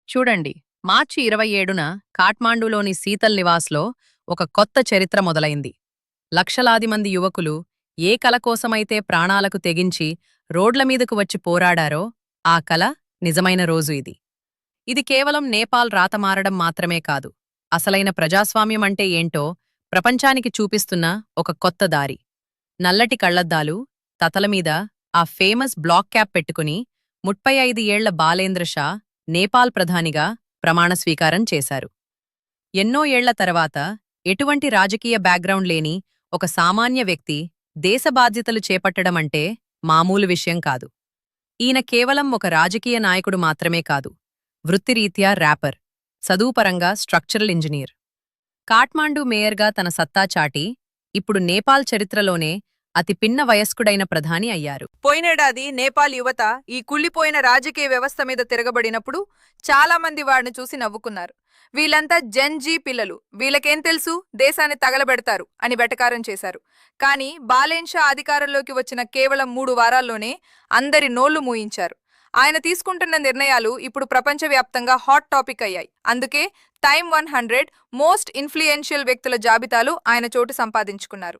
చూడండి, మార్చి 27న కాఠ్మాండూలోని శీతల్ నివాస్లో ఒక కొత్త చరిత్ర మొదలైంది. లక్షలాది మంది యువకులు ఏ కల కోసమైతే ప్రాణాలకు తెగించి రోడ్ల మీదకు వచ్చి పోరాడారో ఆ కల నిజమైన రోజు ఇది. ఇది కేవలం నేపాల్ రాతమారడం మాత్రమే కాదు, అసలైన ప్రజాస్వామ్యం అంటే ఏంటో ప్రపంచానికి చూపిస్తున్న ఒక కొత్త దారి. నల్లటి కళ్లద్దాలు, తతలమీద ఆ ఫేమస్ బ్లాక్ క్యాప్ పెట్టుకుని 35 ఏళ్ల బాలేంద్ర షా నేపాల్ ప్రధానిగా ప్రమాణ స్వీకారం చేశారు. ఎన్నో ఏళ్ల తర్వాత ఎటువంటి రాజకీయ బ్యాక్గ్రౌండ్ లేని ఒక సామాన్య వ్యక్తి దేశ బాధ్యతలు చేపట్టడమంటే మామూలు విషయం కాదు. ఈయన కేవలం ఒక రాజకీయ నాయకుడు మాత్రమే కాదు, వృత్తిరీత్యా ర్యాపర్, చదువుపరంగా స్ట్రక్చరల్ ఇంజనీర్. కాఠ్మాండూ మేయర్గా తన సత్తా చాటి ఇప్పుడు నేపాల్ చరిత్రలోనే అతి పిన్న వయస్కుడైన ప్రధాని అయ్యారు. పోయినేడాది నేపాల్ యువత ఈ కుళ్ళిపోయిన రాజకీయ వ్యవస్థ మీద తిరగబడినప్పుడు చాలా మంది వాడిని చూసి నవ్వుకున్నారు. వీళ్ళంతా జెన్-జీ పిల్లలు, వీళ్ళకేం తెలుసు, దేశాన్ని తగలబెడతారు అని వెటకారం చేశారు. కానీ బాలేన్ షా అధికారంలోకి వచ్చిన కేవలం 3 వారాల్లోనే అందరి నోళ్లు మూయించారు. ఆయన తీసుకుంటున్న నిర్ణయాలు ఇప్పుడు ప్రపంచవ్యాప్తంగా హాట్ టాపిక్ అయ్యాయి. అందుకే టైమ్ 100 మోస్ట్ ఇన్ఫ్లుయెన్షియల్ వ్యక్తుల జాబితాలో ఆయన చోటు సంపాదించుకున్నారు.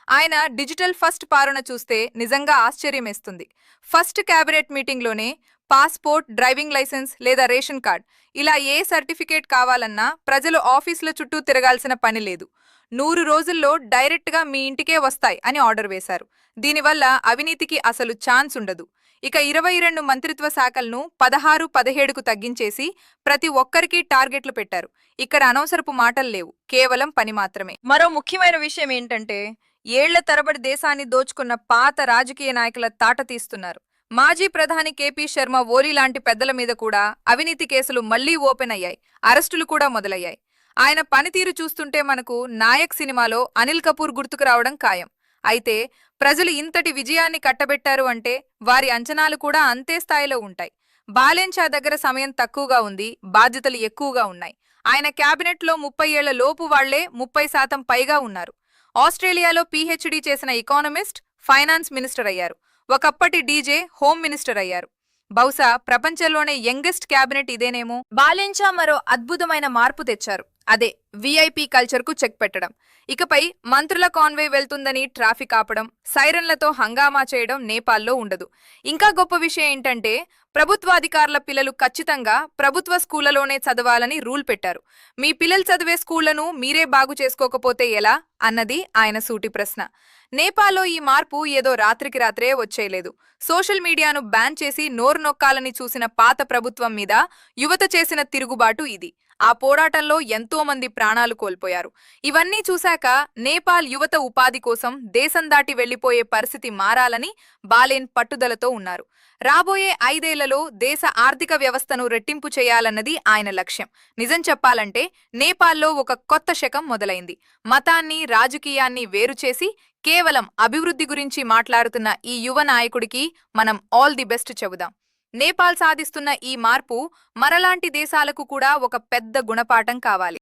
ఆయన డిజిటల్ ఫస్ట్ పాలన చూస్తే నిజంగా ఆశ్చర్యమేస్తుంది. ఫస్ట్ క్యాబినెట్ మీటింగ్లోనే పాస్పోర్ట్, డ్రైవింగ్ లైసెన్స్ లేదా రేషన్ కార్డ్ ఇలా ఏ సర్టిఫికేట్ కావాలన్నా ప్రజలు ఆఫీసుల చుట్టూ తిరగాల్సిన పని లేదు. 100 రోజుల్లో డైరెక్ట్గా మీ ఇంటికే వస్తాయి అని ఆర్డర్ వేశారు. దీనివల్ల అవినీతికి అసలు ఛాన్స్ ఉండదు. ఇక 22 మంత్రిత్వ శాఖలను 16-17కు తగ్గించేసి ప్రతి ఒక్కరికి టార్గెట్లు పెట్టారు. ఇక్కడ అనవసరపు మాటలు లేవు, కేవలం పని మాత్రమే. మరో ముఖ్యమైన విషయం ఏంటంటే, ఏళ్ల తరబడి దేశాన్ని దోచుకున్న పాత రాజకీయ నాయకుల తాట తీస్తున్నారు. మాజీ ప్రధాని కేపీ శర్మ ఓలీ లాంటి పెద్దల మీద కూడా అవినీతి కేసులు మళ్లీ ఓపెన్ అయ్యాయి, అరెస్టులు కూడా మొదలయ్యాయి. ఆయన పనితీరు చూస్తుంటే మనకు నాయక్ సినిమాలో అనిల్ కపూర్ గుర్తుకు రావడం ఖాయం. అయితే ప్రజలు ఇంతటి విజయాన్ని కట్టబెట్టారు అంటే వారి అంచనాలు కూడా అంతే స్థాయిలో ఉంటాయి. బాలేన్ షా దగ్గర సమయం తక్కువగా ఉంది, బాధ్యతలు ఎక్కువగా ఉన్నాయి. ఆయన క్యాబినెట్లో 30 ఏళ్ల లోపు వాళ్లే 30% పైగా ఉన్నారు. ఆస్ట్రేలియాలో పీహెచ్డీ చేసిన ఎకానమిస్ట్ ఫైనాన్స్ మినిస్టర్ అయ్యారు. ఒకప్పటి డీజే హోమ్ మినిస్టర్ అయ్యారు. బహుశా ప్రపంచంలోనే యంగెస్ట్ క్యాబినెట్ ఇదేనేమో. బాలేన్ షా మరో అద్భుతమైన మార్పు తెచ్చారు. అదే వీఐపీ కల్చర్కు చెక్ పెట్టడం. ఇకపై మంత్రుల కాన్వే వెళ్తుందని ట్రాఫిక్ ఆపడం, సైరన్లతో హంగామా చేయడం నేపాల్లో ఉండదు. ఇంకా గొప్ప విషయం ఏంటంటే, ప్రభుత్వాధికారుల పిల్లలు ఖచ్చితంగా ప్రభుత్వ స్కూళ్లలోనే చదవాలని రూల్ పెట్టారు. మీ పిల్లలు చదివే స్కూళ్లను మీరే బాగు చేసుకోకపోతే ఎలా అన్నది ఆయన సూటి ప్రశ్న. నేపాల్లో ఈ మార్పు ఏదో రాత్రికి రాత్రే వచ్చేయలేదు. సోషల్ మీడియాను బ్యాన్ చేసి నోరు నొక్కాలని చూసిన పాత ప్రభుత్వం మీద యువత చేసిన తిరుగుబాటు ఇది. ఆ పోరాటంలో ఎంతో మంది ప్రాణాలు కోల్పోయారు. ఇవన్నీ చూశాక నేపాల్ యువత ఉపాధి కోసం దేశం దాటి వెళ్లిపోయే పరిస్థితి మారాలని బాలేన్ పట్టుదలతో ఉన్నారు. రాబోయే 5 ఏళ్లలో దేశ ఆర్థిక వ్యవస్థను రెట్టింపు చేయాలన్నది ఆయన లక్ష్యం. నిజం చెప్పాలంటే నేపాల్లో ఒక కొత్త శకం మొదలైంది. మతాన్ని, రాజకీయాన్ని వేరుచేసి కేవలం అభివృద్ధి గురించి మాట్లాడుతున్న ఈ యువ నాయకుడికి మనం ఆల్ ది బెస్ట్ చెబుదాం. నేపాల్ సాధిస్తున్న ఈ మార్పు మరలాంటి దేశాలకు కూడా ఒక పెద్ద గుణపాఠం కావాలి.